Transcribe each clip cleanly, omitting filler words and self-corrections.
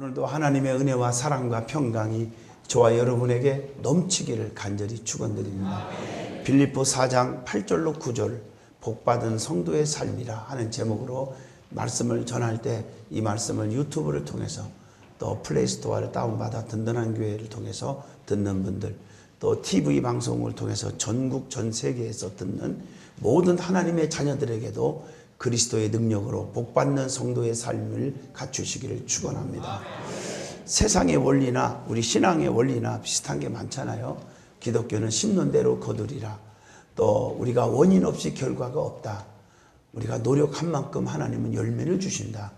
오늘도 하나님의 은혜와 사랑과 평강이 저와 여러분에게 넘치기를 간절히 축원드립니다. 빌립보 4장 8절로 9절 복받은 성도의 삶이라 하는 제목으로 말씀을 전할 때 이 말씀을 유튜브를 통해서 또 플레이스토어를 다운받아 든든한 교회를 통해서 듣는 분들, 또 TV 방송을 통해서 전국 전 세계에서 듣는 모든 하나님의 자녀들에게도 그리스도의 능력으로 복받는 성도의 삶을 갖추시기를 축원합니다. 세상의 원리나 우리 신앙의 원리나 비슷한 게 많잖아요. 기독교는 심는 대로 거두리라. 또 우리가 원인 없이 결과가 없다. 우리가 노력한 만큼 하나님은 열매를 주신다.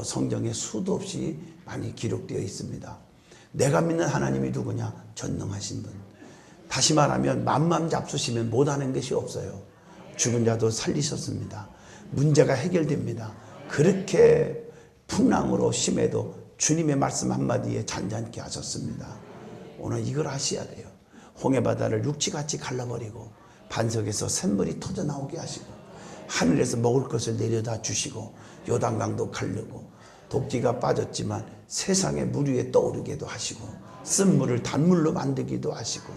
성경에 수도 없이 많이 기록되어 있습니다. 내가 믿는 하나님이 누구냐? 전능하신 분. 다시 말하면 맘만 잡수시면 못하는 것이 없어요. 죽은 자도 살리셨습니다. 문제가 해결됩니다. 그렇게 풍랑으로 심해도 주님의 말씀 한마디에 잔잔케 하셨습니다. 오늘 이걸 하셔야 돼요. 홍해바다를 육지같이 갈라버리고 반석에서 샘물이 터져 나오게 하시고 하늘에서 먹을 것을 내려다 주시고 요단강도 가르고 도끼가 빠졌지만 세상의 물 위에 떠오르게도 하시고 쓴 물을 단물로 만들기도 하시고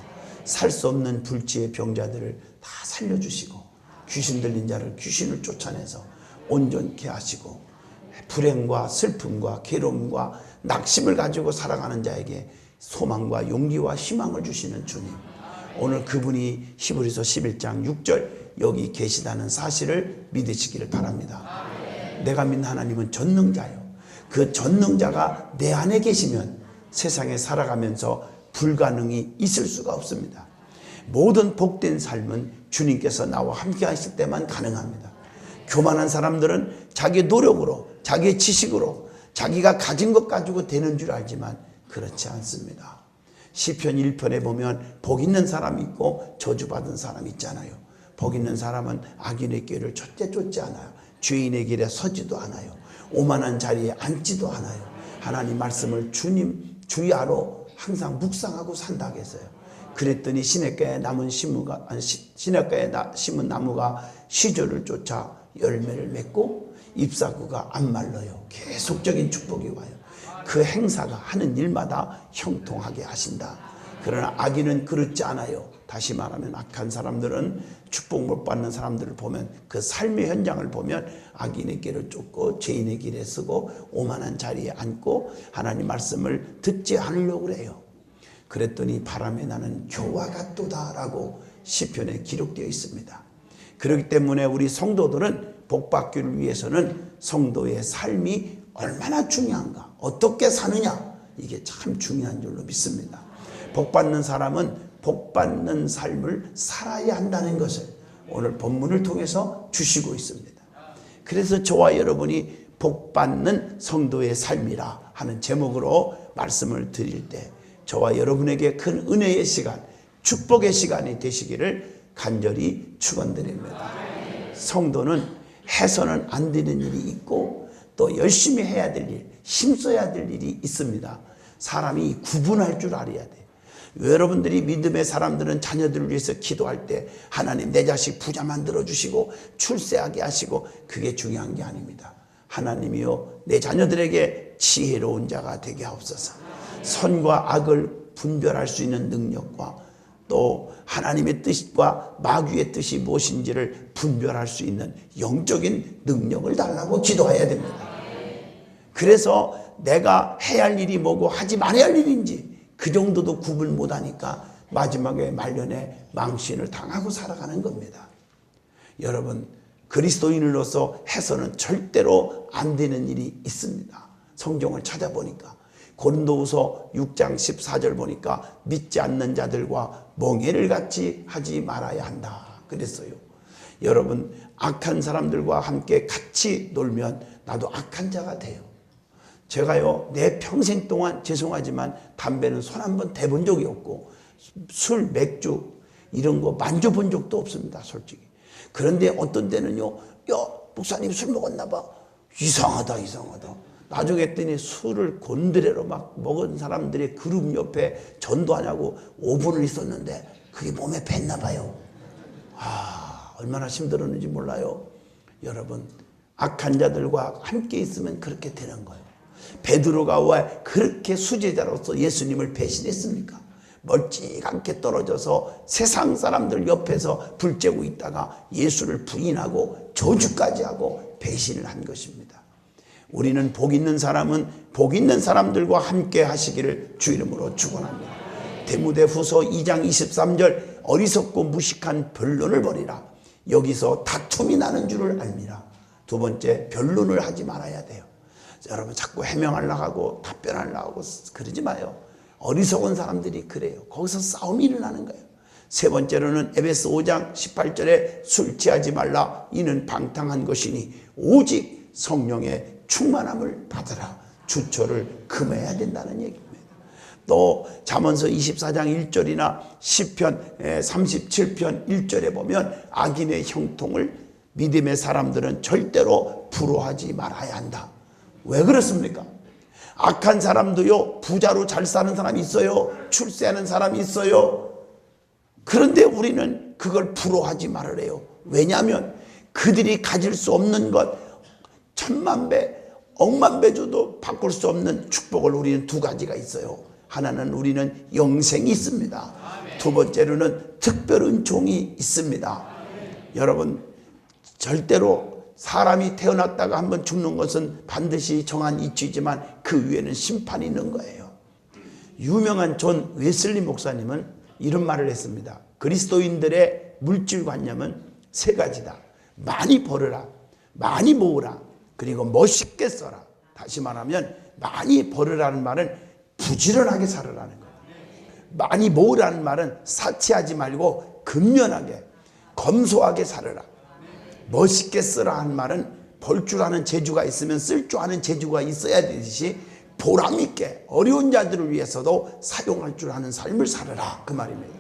살 수 없는 불치의 병자들을 다 살려주시고 귀신 들린 자를 귀신을 쫓아내서 온전케 하시고 불행과 슬픔과 괴로움과 낙심을 가지고 살아가는 자에게 소망과 용기와 희망을 주시는 주님, 오늘 그분이 히브리서 11장 6절 여기 계시다는 사실을 믿으시기를 바랍니다. 내가 믿는 하나님은 전능자요. 그 전능자가 내 안에 계시면 세상에 살아가면서 불가능이 있을 수가 없습니다. 모든 복된 삶은 주님께서 나와 함께 하실 때만 가능합니다. 교만한 사람들은 자기 노력으로, 자기의 지식으로, 자기가 가진 것 가지고 되는 줄 알지만 그렇지 않습니다. 시편 1편에 보면 복 있는 사람이 있고 저주받은 사람이 있잖아요. 복 있는 사람은 악인의 길을 절대 쫓지 않아요. 죄인의 길에 서지도 않아요. 오만한 자리에 앉지도 않아요. 하나님 말씀을 주야로 항상 묵상하고 산다고 했어요. 그랬더니 시냇가에 심은 나무가 시절을 쫓아 열매를 맺고 잎사구가 안 말라요. 계속적인 축복이 와요. 그 행사가 하는 일마다 형통하게 하신다. 그러나 악인은 그렇지 않아요. 다시 말하면 악한 사람들은 축복 못 받는 사람들을 보면 그 삶의 현장을 보면 악인의 길을 쫓고 죄인의 길에 서고 오만한 자리에 앉고 하나님 말씀을 듣지 않으려고 그래요. 그랬더니 바람에 나는 겨와 같도다라고 시편에 기록되어 있습니다. 그렇기 때문에 우리 성도들은 복받기를 위해서는 성도의 삶이 얼마나 중요한가, 어떻게 사느냐, 이게 참 중요한 줄로 믿습니다. 복받는 사람은 복받는 삶을 살아야 한다는 것을 오늘 본문을 통해서 주시고 있습니다. 그래서 저와 여러분이 복받는 성도의 삶이라 하는 제목으로 말씀을 드릴 때 저와 여러분에게 큰 은혜의 시간, 축복의 시간이 되시기를 간절히 축원드립니다. 성도는 해서는 안 되는 일이 있고 또 열심히 해야 될 일, 힘써야 될 일이 있습니다. 사람이 구분할 줄 알아야 돼요. 여러분들이 믿음의 사람들은 자녀들을 위해서 기도할 때 하나님 내 자식 부자 만들어 주시고 출세하게 하시고 그게 중요한 게 아닙니다. 하나님이요 내 자녀들에게 지혜로운 자가 되게 하옵소서. 선과 악을 분별할 수 있는 능력과 또 하나님의 뜻과 마귀의 뜻이 무엇인지를 분별할 수 있는 영적인 능력을 달라고 기도해야 됩니다. 그래서 내가 해야 할 일이 뭐고 하지 말아야 할 일인지 그 정도도 구분 못하니까 마지막에 말년에 망신을 당하고 살아가는 겁니다. 여러분, 그리스도인으로서 해서는 절대로 안 되는 일이 있습니다. 성경을 찾아보니까 고린도후서 6장 14절 보니까 믿지 않는 자들과 멍에를 같이 하지 말아야 한다 그랬어요. 여러분, 악한 사람들과 함께 같이 놀면 나도 악한 자가 돼요. 제가요 내 평생 동안 죄송하지만 담배는 손 한 번 대본 적이 없고 술, 맥주 이런 거 만져본 적도 없습니다, 솔직히. 그런데 어떤 때는요, 야 목사님 술 먹었나 봐. 이상하다. 나중에 했더니 술을 곤드레로 막 먹은 사람들의 그룹 옆에 전도하냐고 5분을 있었는데 그게 몸에 뱄나 봐요. 얼마나 힘들었는지 몰라요. 여러분, 악한 자들과 함께 있으면 그렇게 되는 거예요. 베드로가 왜 그렇게 수제자로서 예수님을 배신했습니까? 멀찌감게 떨어져서 세상 사람들 옆에서 불 쬐고 있다가 예수를 부인하고 저주까지 하고 배신을 한 것입니다. 우리는 복 있는 사람은 복 있는 사람들과 함께 하시기를 주 이름으로 축원합니다. 디모데후서 2장 23절 어리석고 무식한 변론을 버리라. 여기서 다툼이 나는 줄을 알미라. 두 번째, 변론을 하지 말아야 돼요. 여러분 자꾸 해명하려고 하고 답변하려고 하고 그러지 마요. 어리석은 사람들이 그래요. 거기서 싸움이 일어나는 거예요. 세 번째로는 에베소 5장 18절에 술 취하지 말라. 이는 방탕한 것이니 오직 성령의 충만함을 받으라. 주초를 금해야 된다는 얘기입니다. 또 잠언서 24장 1절이나 시편 37편 1절에 보면 악인의 형통을 믿음의 사람들은 절대로 부러워하지 말아야 한다. 왜 그렇습니까? 악한 사람도요, 부자로 잘 사는 사람이 있어요. 출세하는 사람이 있어요. 그런데 우리는 그걸 부러워하지 말으래요. 왜냐하면 그들이 가질 수 없는 것, 10,000,000배, 억만 배 줘도 바꿀 수 없는 축복을 우리는 두 가지가 있어요. 하나는 우리는 영생이 있습니다. 두 번째로는 특별 은총이 있습니다. 여러분, 절대로 사람이 태어났다가 한번 죽는 것은 반드시 정한 이치이지만 그 위에는 심판이 있는 거예요. 유명한 존 웨슬리 목사님은 이런 말을 했습니다. 그리스도인들의 물질관념은 세 가지다. 많이 벌어라, 많이 모으라, 그리고 멋있게 써라. 다시 말하면 많이 벌으라는 말은 부지런하게 살으라는 거예요. 많이 모으라는 말은 사치하지 말고 근면하게 검소하게 살아라. 멋있게 쓰라 하는 말은 벌 줄 아는 재주가 있으면 쓸 줄 아는 재주가 있어야 되듯이 보람있게 어려운 자들을 위해서도 사용할 줄 아는 삶을 살아라, 그 말입니다.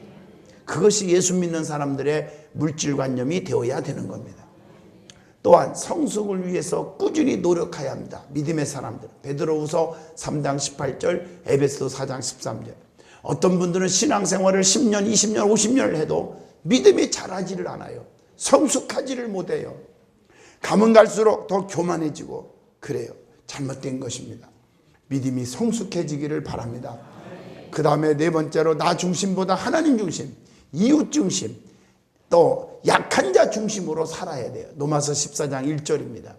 그것이 예수 믿는 사람들의 물질관념이 되어야 되는 겁니다. 또한 성숙을 위해서 꾸준히 노력해야 합니다. 믿음의 사람들, 베드로후서 3장 18절, 에베소 4장 13절. 어떤 분들은 신앙생활을 10년, 20년, 50년을 해도 믿음이 자라지를 않아요. 성숙하지를 못해요. 가면 갈수록 더 교만해지고 그래요. 잘못된 것입니다. 믿음이 성숙해지기를 바랍니다. 그 다음에 네 번째로 나 중심보다 하나님 중심, 이웃 중심, 또 약한 자 중심으로 살아야 돼요. 로마서 14장 1절입니다.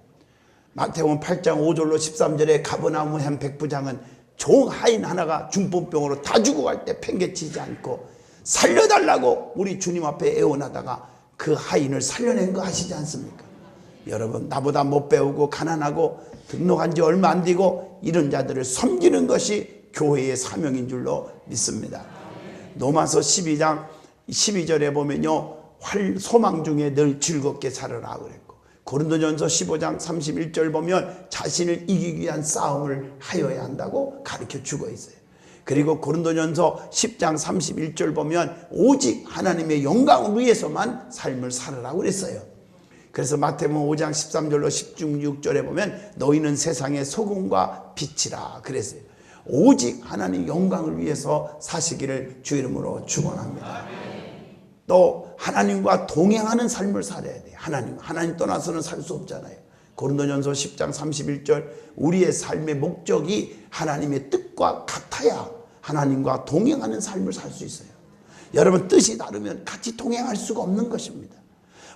마태복음 8장 5절로 13절에 가버나움 한 백부장은 종 하인 하나가 중풍병으로 다 죽어갈 때 팽개치지 않고 살려달라고 우리 주님 앞에 애원하다가 그 하인을 살려낸 거 아시지 않습니까? 여러분, 나보다 못 배우고 가난하고 등록한 지 얼마 안 되고 이런 자들을 섬기는 것이 교회의 사명인 줄로 믿습니다. 로마서 12장 12절에 보면요, 소망 중에 늘 즐겁게 살아라 그랬고, 고린도전서 15장 31절 보면 자신을 이기기 위한 싸움을 하여야 한다고 가르쳐 주고 있어요. 그리고 고린도전서 10장 31절 보면 오직 하나님의 영광을 위해서만 삶을 살으라고 그랬어요. 그래서 마태복음 5장 13절로 16절에 보면 너희는 세상의 소금과 빛이라 그랬어요. 오직 하나님 영광을 위해서 사시기를 주 이름으로 축원합니다. 또 하나님과 동행하는 삶을 살아야 돼요. 하나님 떠나서는 살 수 없잖아요. 고린도전서 10장 31절 우리의 삶의 목적이 하나님의 뜻과 같아야 하나님과 동행하는 삶을 살 수 있어요. 여러분, 뜻이 다르면 같이 동행할 수가 없는 것입니다.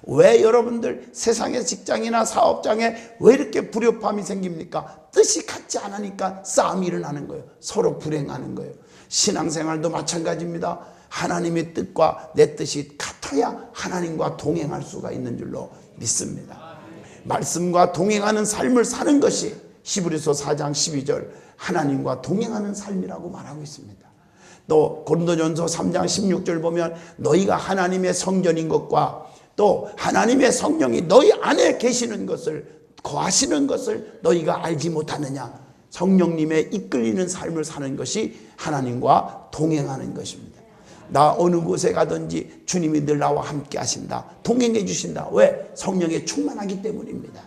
왜 여러분들 세상의 직장이나 사업장에 왜 이렇게 불협화음이 생깁니까? 뜻이 같지 않으니까 싸움이 일어나는 거예요. 서로 불행하는 거예요. 신앙생활도 마찬가지입니다. 하나님의 뜻과 내 뜻이 같아야 하나님과 동행할 수가 있는 줄로 믿습니다. 말씀과 동행하는 삶을 사는 것이 히브리서 4장 12절 하나님과 동행하는 삶이라고 말하고 있습니다. 또 고린도전서 3장 16절 보면 너희가 하나님의 성전인 것과 또 하나님의 성령이 너희 안에 계시는 것을 거하시는 것을 너희가 알지 못하느냐. 성령님의 이끌리는 삶을 사는 것이 하나님과 동행하는 것입니다. 나 어느 곳에 가든지 주님이 늘 나와 함께 하신다. 동행해 주신다. 왜? 성령에 충만하기 때문입니다.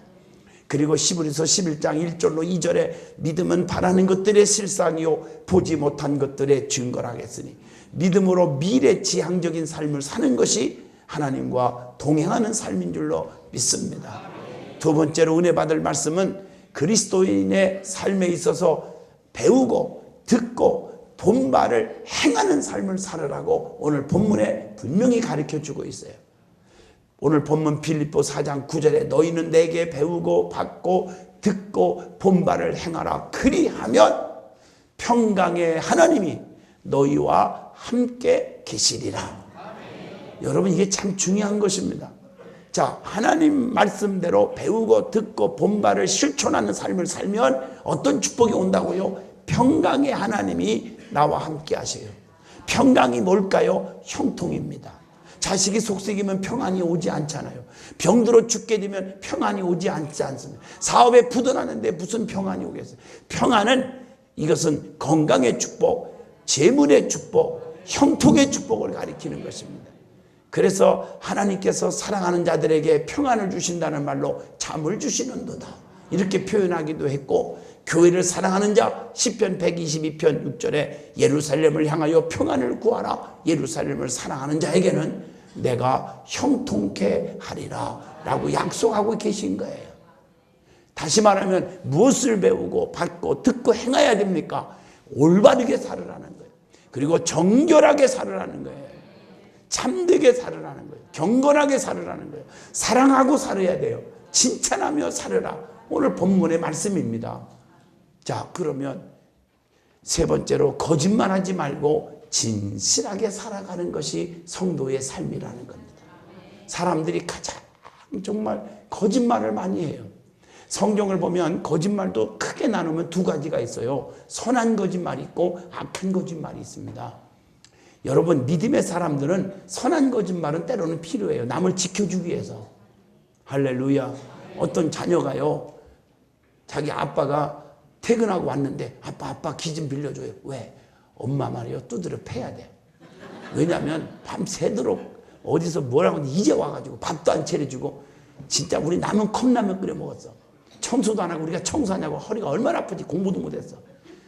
그리고 히브리서 11장 1절로 2절에 믿음은 바라는 것들의 실상이요 보지 못한 것들의 증거라겠으니 믿음으로 미래지향적인 삶을 사는 것이 하나님과 동행하는 삶인 줄로 믿습니다. 두 번째로 은혜 받을 말씀은 그리스도인의 삶에 있어서 배우고 듣고 본바를 행하는 삶을 살으라고 오늘 본문에 분명히 가르쳐주고 있어요. 오늘 본문 빌립보 4장 9절에 너희는 내게 배우고 받고 듣고 본바를 행하라. 그리하면 평강의 하나님이 너희와 함께 계시리라. 여러분, 이게 참 중요한 것입니다. 자, 하나님 말씀대로 배우고 듣고 본바를 실천하는 삶을 살면 어떤 축복이 온다고요? 평강의 하나님이 나와 함께 하세요. 평강이 뭘까요? 형통입니다. 자식이 속썩이면 평안이 오지 않잖아요. 병들어 죽게 되면 평안이 오지 않습니다. 사업에 부도나는데 무슨 평안이 오겠어요? 평안은, 이것은 건강의 축복, 재물의 축복, 형통의 축복을 가리키는 것입니다. 그래서 하나님께서 사랑하는 자들에게 평안을 주신다는 말로 잠을 주시는도다, 이렇게 표현하기도 했고, 교회를 사랑하는 자 시편 122편 6절에 예루살렘을 향하여 평안을 구하라. 예루살렘을 사랑하는 자에게는 내가 형통케 하리라 라고 약속하고 계신 거예요. 다시 말하면 무엇을 배우고 받고 듣고 행해야 됩니까? 올바르게 살으라는 거예요. 그리고 정결하게 살으라는 거예요. 참되게 살으라는 거예요. 경건하게 살으라는 거예요. 사랑하고 살아야 돼요. 칭찬하며 살으라. 오늘 본문의 말씀입니다. 자, 그러면 세 번째로 거짓말하지 말고 진실하게 살아가는 것이 성도의 삶이라는 겁니다. 사람들이 가장 정말 거짓말을 많이 해요. 성경을 보면 거짓말도 크게 나누면 두 가지가 있어요. 선한 거짓말이 있고 악한 거짓말이 있습니다. 여러분, 믿음의 사람들은 선한 거짓말은 때로는 필요해요. 남을 지켜주기 위해서. 할렐루야. 어떤 자녀가요, 자기 아빠가 퇴근하고 왔는데 아빠 기 좀 빌려줘요. 왜? 엄마 말이요, 두드려 패야 돼. 왜냐하면 밤새도록 어디서 뭐라고 이제 와가지고 밥도 안 차려주고, 진짜 우리 남은 컵라면 끓여 먹었어. 청소도 안 하고 우리가 청소하냐고. 허리가 얼마나 아프지. 공부도 못했어.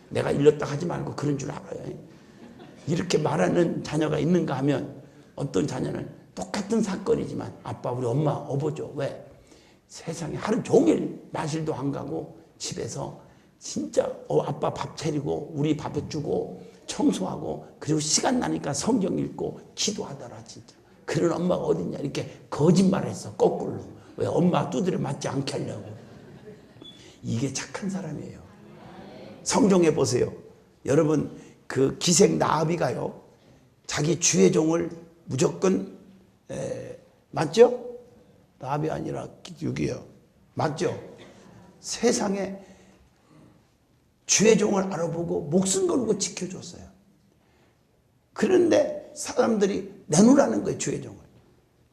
내가 일렀다 하지 말고 그런 줄 알아요. 이렇게 말하는 자녀가 있는가 하면, 어떤 자녀는 똑같은 사건이지만 아빠, 우리 엄마 업어줘. 왜? 세상에 하루 종일 마실도 안 가고 집에서 진짜 아빠 밥 차리고 우리 밥 주고 청소하고, 그리고 시간 나니까 성경 읽고 기도하더라. 진짜 그런 엄마가 어딨냐. 이렇게 거짓말했어, 거꾸로. 왜? 엄마 두드려 맞지 않게 하려고. 이게 착한 사람이에요. 성경에 보세요. 여러분, 그 기생 나아비가요, 자기 주의 종을 무조건 맞죠? 나아비 아니라 여기요. 맞죠? 세상에 주의 종을 알아보고 목숨 걸고 지켜줬어요. 그런데 사람들이 내놓으라는 거예요, 주의 종을.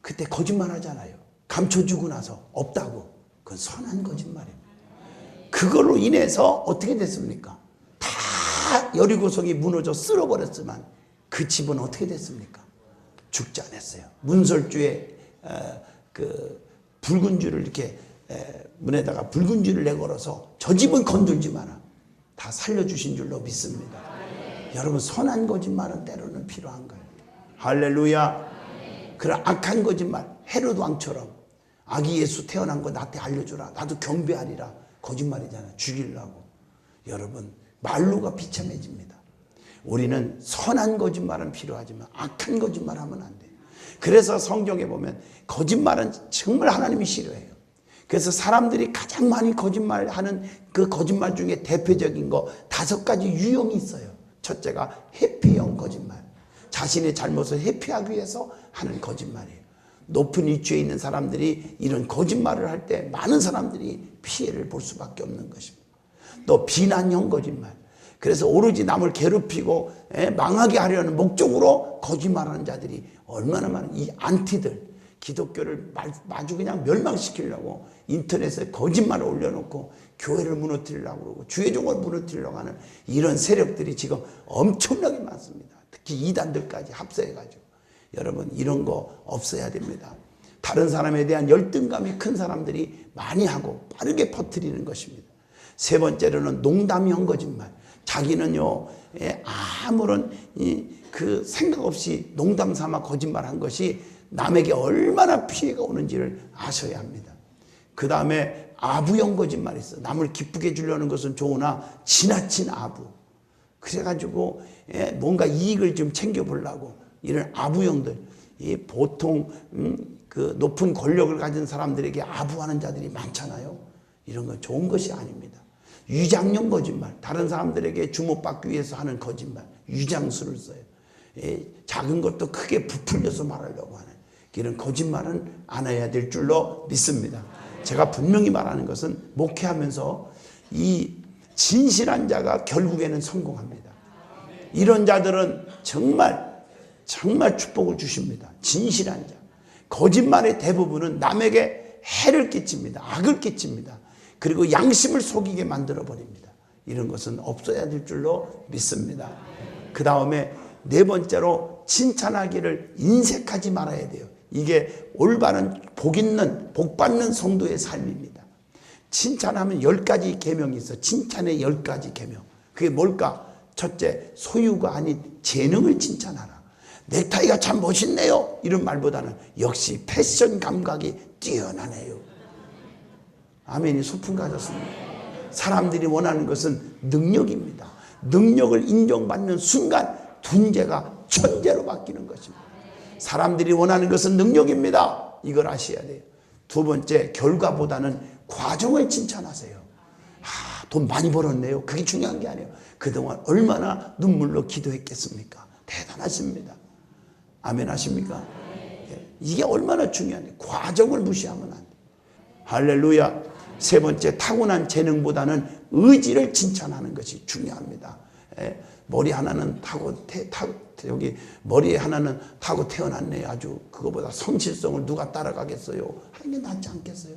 그때 거짓말 하잖아요. 감춰주고 나서 없다고. 그건 선한 거짓말이에요. 그걸로 인해서 어떻게 됐습니까? 다 여리고성이 무너져 쓸어버렸지만 그 집은 어떻게 됐습니까? 죽지 않았어요. 문설주에 그 붉은 줄을 이렇게 문에다가 붉은 줄을 내걸어서 저 집은 건들지 마라. 다 살려주신 줄로 믿습니다. 여러분, 선한 거짓말은 때로는 필요한 거예요. 할렐루야. 그런 악한 거짓말, 헤롯 왕처럼 아기 예수 태어난 거 나한테 알려주라. 나도 경배하리라. 거짓말이잖아요. 죽이려고. 여러분, 말로가 비참해집니다. 우리는 선한 거짓말은 필요하지만 악한 거짓말하면 안 돼요. 그래서 성경에 보면 거짓말은 정말 하나님이 싫어해요. 그래서 사람들이 가장 많이 거짓말하는 그 거짓말 중에 대표적인 거 5가지 유형이 있어요. 첫째가 회피형 거짓말. 자신의 잘못을 회피하기 위해서 하는 거짓말이에요. 높은 위치에 있는 사람들이 이런 거짓말을 할 때 많은 사람들이 피해를 볼 수밖에 없는 것입니다. 또 비난형 거짓말. 그래서 오로지 남을 괴롭히고 망하게 하려는 목적으로 거짓말하는 자들이 얼마나 많은, 이 안티들, 기독교를 마주 그냥 멸망시키려고 인터넷에 거짓말을 올려놓고 교회를 무너뜨리려고 그러고 주의 종을 무너뜨리려고 하는 이런 세력들이 지금 엄청나게 많습니다. 특히 이단들까지 합세해가지고. 여러분, 이런 거 없어야 됩니다. 다른 사람에 대한 열등감이 큰 사람들이 많이 하고 빠르게 퍼뜨리는 것입니다. 세 번째로는 농담형 거짓말. 자기는요, 아무런 그 생각 없이 농담 삼아 거짓말한 것이 남에게 얼마나 피해가 오는지를 아셔야 합니다. 그 다음에 아부형 거짓말이 있어. 남을 기쁘게 해주려는 것은 좋으나 지나친 아부. 그래가지고 뭔가 이익을 좀 챙겨보려고 이런 아부형들, 보통 그 높은 권력을 가진 사람들에게 아부하는 자들이 많잖아요. 이런 건 좋은 것이 아닙니다. 위장형 거짓말, 다른 사람들에게 주목받기 위해서 하는 거짓말, 위장수를 써요. 작은 것도 크게 부풀려서 말하려고 하는 이런 거짓말은 안 해야 될 줄로 믿습니다. 제가 분명히 말하는 것은 목회하면서 이 진실한 자가 결국에는 성공합니다. 이런 자들은 정말 축복을 주십니다. 진실한 자. 거짓말의 대부분은 남에게 해를 끼칩니다. 악을 끼칩니다. 그리고 양심을 속이게 만들어 버립니다. 이런 것은 없어야 될 줄로 믿습니다. 그 다음에 네 번째로 칭찬하기를 인색하지 말아야 돼요. 이게 올바른 복 받는 성도의 삶입니다. 칭찬하면 10가지 계명이 있어. 칭찬의 10가지 계명. 그게 뭘까? 첫째, 소유가 아닌 재능을 칭찬하라. 넥타이가 참 멋있네요. 이런 말보다는 역시 패션 감각이 뛰어나네요. 아멘이 소풍 가졌습니다. 사람들이 원하는 것은 능력입니다. 능력을 인정받는 순간 둔재가 천재로 바뀌는 것입니다. 사람들이 원하는 것은 능력입니다. 이걸 아셔야 돼요. 두 번째, 결과보다는 과정을 칭찬하세요. 돈 많이 벌었네요. 그게 중요한 게 아니에요. 그동안 얼마나 눈물로 기도했겠습니까? 대단하십니다. 아멘 하십니까? 이게 얼마나 중요한데 과정을 무시하면 안 돼요. 할렐루야. 세 번째, 타고난 재능보다는 의지를 칭찬하는 것이 중요합니다. 머리 하나는 여기 머리에 하나는 타고 태어났네. 아주 그거보다 성실성을 누가 따라가겠어요? 하는 게 낫지 않겠어요?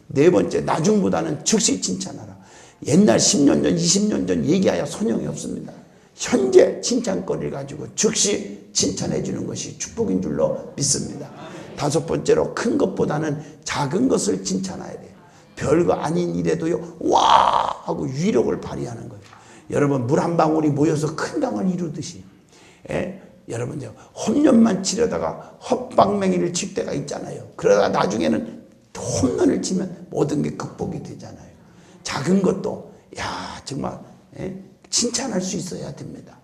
네 번째, 나중보다는 즉시 칭찬하라. 옛날 10년 전, 20년 전 얘기하여 소용이 없습니다. 현재 칭찬거리를 가지고 즉시 칭찬해 주는 것이 축복인 줄로 믿습니다. 다섯 번째로, 큰 것보다는 작은 것을 칭찬해야 돼요. 별거 아닌 일에도요, 와! 하고 위력을 발휘하는 거예요. 여러분, 물 한 방울이 모여서 큰 강을 이루듯이, 여러분, 홈런만 치려다가 헛방맹이를 칠 때가 있잖아요. 그러다가 나중에는 홈런을 치면 모든 게 극복이 되잖아요. 작은 것도, 정말, 칭찬할 수 있어야 됩니다.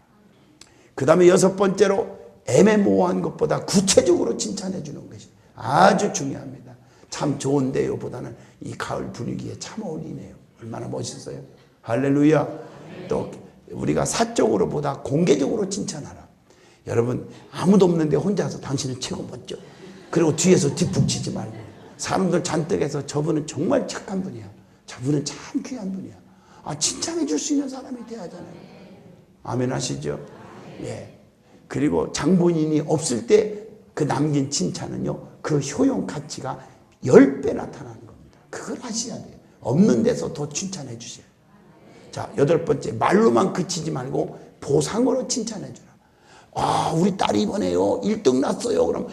그 다음에 여섯 번째로, 애매모호한 것보다 구체적으로 칭찬해 주는 것이 아주 중요합니다. 참 좋은데요 보다는 이 가을 분위기에 참 어울리네요. 얼마나 멋있어요. 할렐루야. 또 우리가 사적으로 보다 공개적으로 칭찬하라. 여러분, 아무도 없는데 혼자서 당신은 최고 멋져. 그리고 뒤에서 뒷북치지 말고, 사람들 잔뜩해서 저분은 정말 착한 분이야, 저분은 참 귀한 분이야, 칭찬해 줄 수 있는 사람이 돼야 하잖아요. 아멘 하시죠? 그리고 장본인이 없을 때 그 남긴 칭찬은요, 그 효용 가치가 10배 나타나는 겁니다. 그걸 하셔야 돼요. 없는 데서 더 칭찬해 주세요. 자, 여덟 번째, 말로만 그치지 말고 보상으로 칭찬해 주라. 우리 딸이 이번에요 1등 났어요.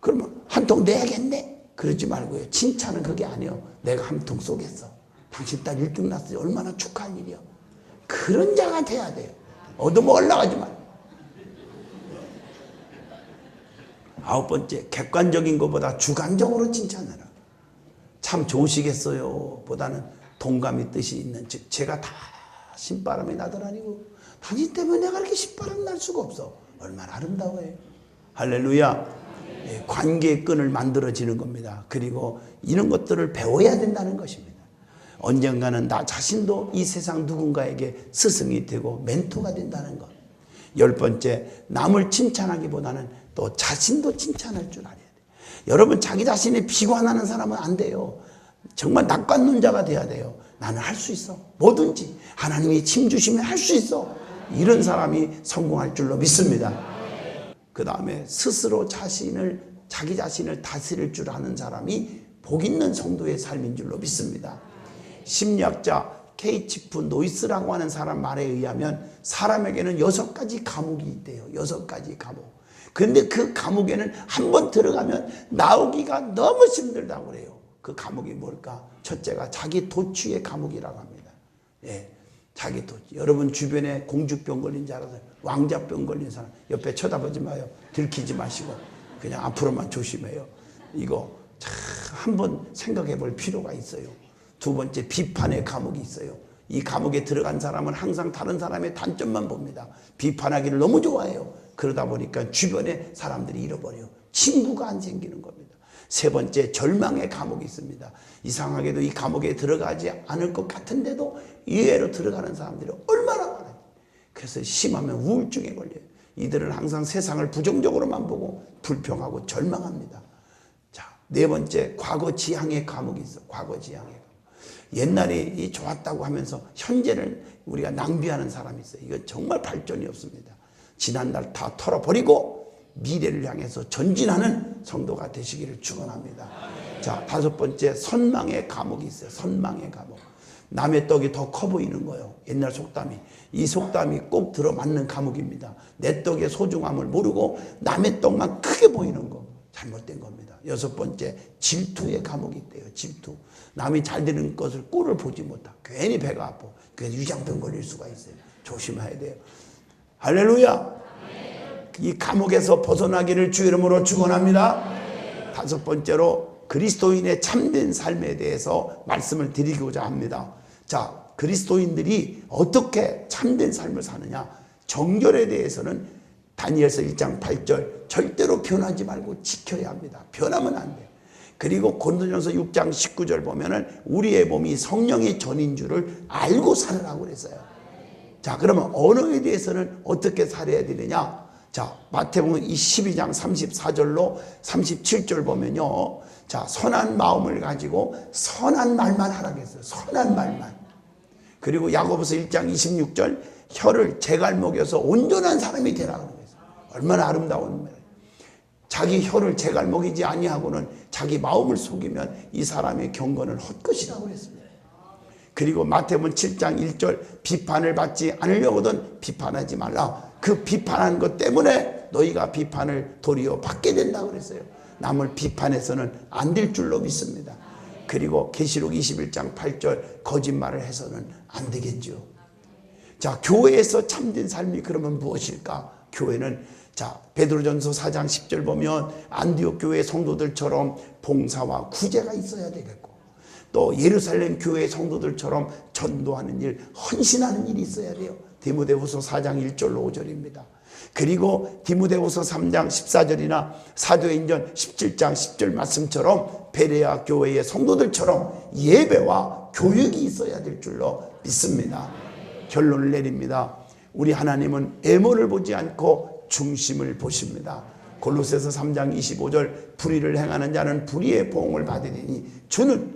그러면 한 통 내야겠네. 그러지 말고요. 칭찬은 그게 아니에요. 내가 한 통 쏘겠어. 당신 딸 1등 났어요. 얼마나 축하할 일이요. 그런 자가 돼야 돼요. 얻어먹으려고 말. 아홉 번째, 객관적인 것보다 주관적으로 칭찬하라. 참 좋으시겠어요 보다는 동감의 뜻이 있는, 즉 제가 다 신바람이 나더라니고 당신 때문에 내가 이렇게 신바람 날 수가 없어. 얼마나 아름다워요. 할렐루야. 관계의 끈을 만들어지는 겁니다. 그리고 이런 것들을 배워야 된다는 것입니다. 언젠가는 나 자신도 이 세상 누군가에게 스승이 되고 멘토가 된다는 것. 열 번째, 남을 칭찬하기보다는 또 자신도 칭찬할 줄 알아야 돼요. 여러분, 자기 자신이 비관하는 사람은 안 돼요. 정말 낙관론자가 돼야 돼요. 나는 할 수 있어. 뭐든지 하나님이 힘 주시면 할 수 있어. 이런 사람이 성공할 줄로 믿습니다. 그 다음에 스스로 자기 자신을 다스릴 줄 아는 사람이 복 있는 성도의 삶인 줄로 믿습니다. 심리학자 케이치프 노이스라고 하는 사람 말에 의하면 사람에게는 6가지 감옥이 있대요. 6가지 감옥. 그런데 그 감옥에는 한번 들어가면 나오기가 너무 힘들다고 그래요. 그 감옥이 뭘까? 첫째가 자기 도취의 감옥이라고 합니다. 자기 도취. 여러분 주변에 공주병 걸린 줄 알아서 왕자병 걸린 사람 옆에 쳐다보지 마요. 들키지 마시고 그냥 앞으로만 조심해요. 이거 한번 생각해 볼 필요가 있어요. 두 번째, 비판의 감옥이 있어요. 이 감옥에 들어간 사람은 항상 다른 사람의 단점만 봅니다. 비판하기를 너무 좋아해요. 그러다 보니까 주변에 사람들이 잃어버려요. 친구가 안 생기는 겁니다. 세 번째, 절망의 감옥이 있습니다. 이상하게도 이 감옥에 들어가지 않을 것 같은데도 이외로 들어가는 사람들이 얼마나 많아요. 그래서 심하면 우울증에 걸려요. 이들은 항상 세상을 부정적으로만 보고 불평하고 절망합니다. 자, 네 번째, 과거 지향의 감옥이 있어. 과거 지향의 감옥. 옛날이 좋았다고 하면서 현재를 우리가 낭비하는 사람이 있어요. 이건 정말 발전이 없습니다. 지난날 다 털어버리고 미래를 향해서 전진하는 성도가 되시기를 축원합니다. 자, 다섯 번째, 선망의 감옥이 있어요. 선망의 감옥. 남의 떡이 더 커 보이는 거예요. 옛날 속담이. 이 속담이 꼭 들어맞는 감옥입니다. 내 떡의 소중함을 모르고 남의 떡만 크게 보이는 거. 잘못된 겁니다. 여섯 번째, 질투의 감옥이 있대요. 질투. 남이 잘 되는 것을 꼴을 보지 못하. 괜히 배가 아파. 그래서 위장병 걸릴 수가 있어요. 조심해야 돼요. 할렐루야. 이 감옥에서 벗어나기를 주 이름으로 축원합니다. 다섯 번째로, 그리스도인의 참된 삶에 대해서 말씀을 드리고자 합니다. 자, 그리스도인들이 어떻게 참된 삶을 사느냐. 정결에 대해서는 다니엘서 1장 8절 절대로 변하지 말고 지켜야 합니다. 변하면 안 돼요. 그리고 고린도전서 6장 19절 보면은 우리의 몸이 성령의 전인 줄을 알고 살으라고 그랬어요. 자, 그러면 언어에 대해서는 어떻게 살아야 되느냐. 자, 마태복음 12장 34절로 37절 보면요. 자, 선한 마음을 가지고 선한 말만 하라고 했어요. 선한 말만. 그리고 야고보서 1장 26절 혀를 제갈목에서 온전한 사람이 되라고 했어요. 얼마나 아름다운 말이에요. 자기 혀를 제갈목이지 아니하고는 자기 마음을 속이면 이 사람의 경건은 헛것이라고 했습니다. 그리고 마태복음 7장 1절 비판을 받지 않으려거든 비판하지 말라. 그 비판한 것 때문에 너희가 비판을 도리어 받게 된다고 그랬어요. 남을 비판해서는 안 될 줄로 믿습니다. 그리고 계시록 21장 8절 거짓말을 해서는 안 되겠죠. 자, 교회에서 참된 삶이 그러면 무엇일까? 교회는 자, 베드로전서 4장 10절 보면 안디옥 교회 성도들처럼 봉사와 구제가 있어야 되겠고, 또 예루살렘 교회 성도들처럼 전도하는 일, 헌신하는 일이 있어야 돼요. 디모데후서 4장 1절로 5절입니다. 그리고 디모데후서 3장 14절이나 사도행전 17장 10절 말씀처럼 베레아 교회의 성도들처럼 예배와 교육이 있어야 될 줄로 믿습니다. 결론을 내립니다. 우리 하나님은 애모를 보지 않고 중심을 보십니다. 골로새서 3장 25절 불의를 행하는 자는 불의의 보응을 받으리니 주는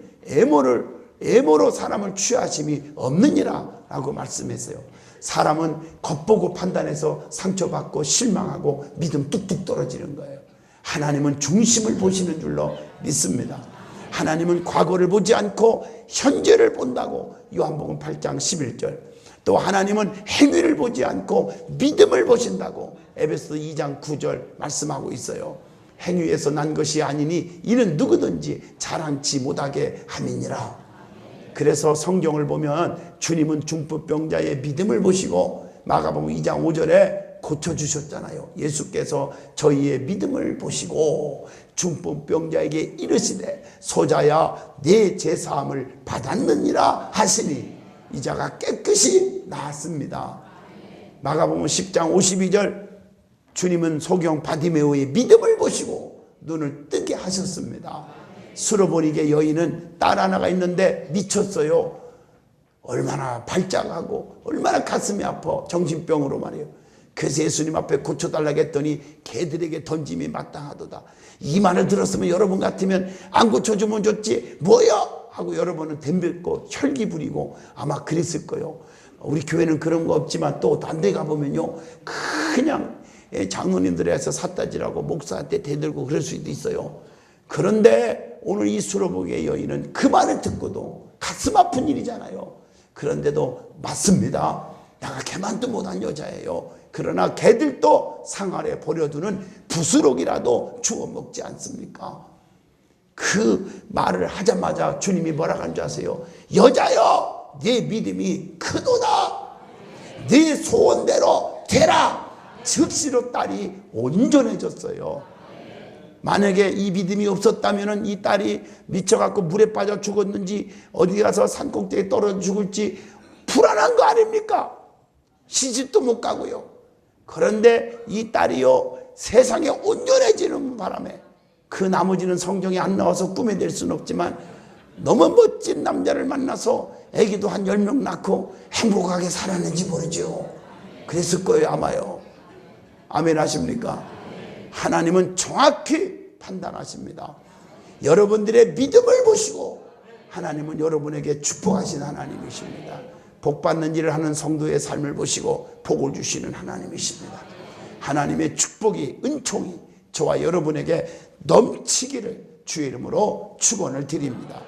애모로 사람을 취하심이 없느니라 라고 말씀했어요. 사람은 겉보고 판단해서 상처받고 실망하고 믿음 뚝뚝 떨어지는 거예요. 하나님은 중심을 보시는 줄로 믿습니다. 하나님은 과거를 보지 않고 현재를 본다고 요한복음 8장 11절, 또 하나님은 행위를 보지 않고 믿음을 보신다고 에베소 2장 9절 말씀하고 있어요. 행위에서 난 것이 아니니 이는 누구든지 자랑치 못하게 함이니라. 그래서 성경을 보면 주님은 중풍병자의 믿음을 보시고 마가복음 2장 5절에 고쳐주셨잖아요. 예수께서 저희의 믿음을 보시고 중풍병자에게 이르시되 소자야 내 제사함을 받았느니라 하시니 이자가 깨끗이 나았습니다. 마가복음 10장 52절 주님은 소경 바디메오의 믿음을 보시고 눈을 뜨게 하셨습니다. 수로보니게 여인은 딸 하나가 있는데 미쳤어요. 얼마나 발작하고 얼마나 가슴이 아파. 정신병으로 말이에요. 그래서 예수님 앞에 고쳐달라고 했더니 개들에게 던짐이 마땅하도다. 이 말을 들었으면 여러분 같으면 안 고쳐주면 좋지 뭐야 하고 여러분은 덤볐고 혈기 부리고 아마 그랬을 거예요. 우리 교회는 그런 거 없지만 또 딴 데 가보면요 그냥 장로님들에서 삿다지라고 목사한테 대들고 그럴 수도 있어요. 그런데 오늘 이 수로보기의 여인은 그 말을 듣고도 가슴 아픈 일이잖아요. 그런데도 맞습니다. 내가 개만도 못한 여자예요. 그러나 개들도 상 아래 버려두는 부스럭이라도 주워 먹지 않습니까? 그 말을 하자마자 주님이 뭐라고 하는 줄 아세요? 여자여 네 믿음이 크도다. 네 소원대로 되라. 즉시로 딸이 온전해졌어요. 만약에 이 믿음이 없었다면 이 딸이 미쳐갖고 물에 빠져 죽었는지 어디 가서 산꼭대기에 떨어져 죽을지 불안한 거 아닙니까? 시집도 못 가고요. 그런데 이 딸이요, 세상에 온전해지는 바람에, 그 나머지는 성경에 안 나와서 꿈에 될 수는 없지만 너무 멋진 남자를 만나서 아기도 한 10명 낳고 행복하게 살았는지 모르죠. 그랬을 거예요, 아마요. 아멘 하십니까? 하나님은 정확히 판단하십니다. 여러분들의 믿음을 보시고 하나님은 여러분에게 축복하신 하나님이십니다. 복받는 일을 하는 성도의 삶을 보시고 복을 주시는 하나님이십니다. 하나님의 축복이, 은총이 저와 여러분에게 넘치기를 주의 이름으로 축원을 드립니다.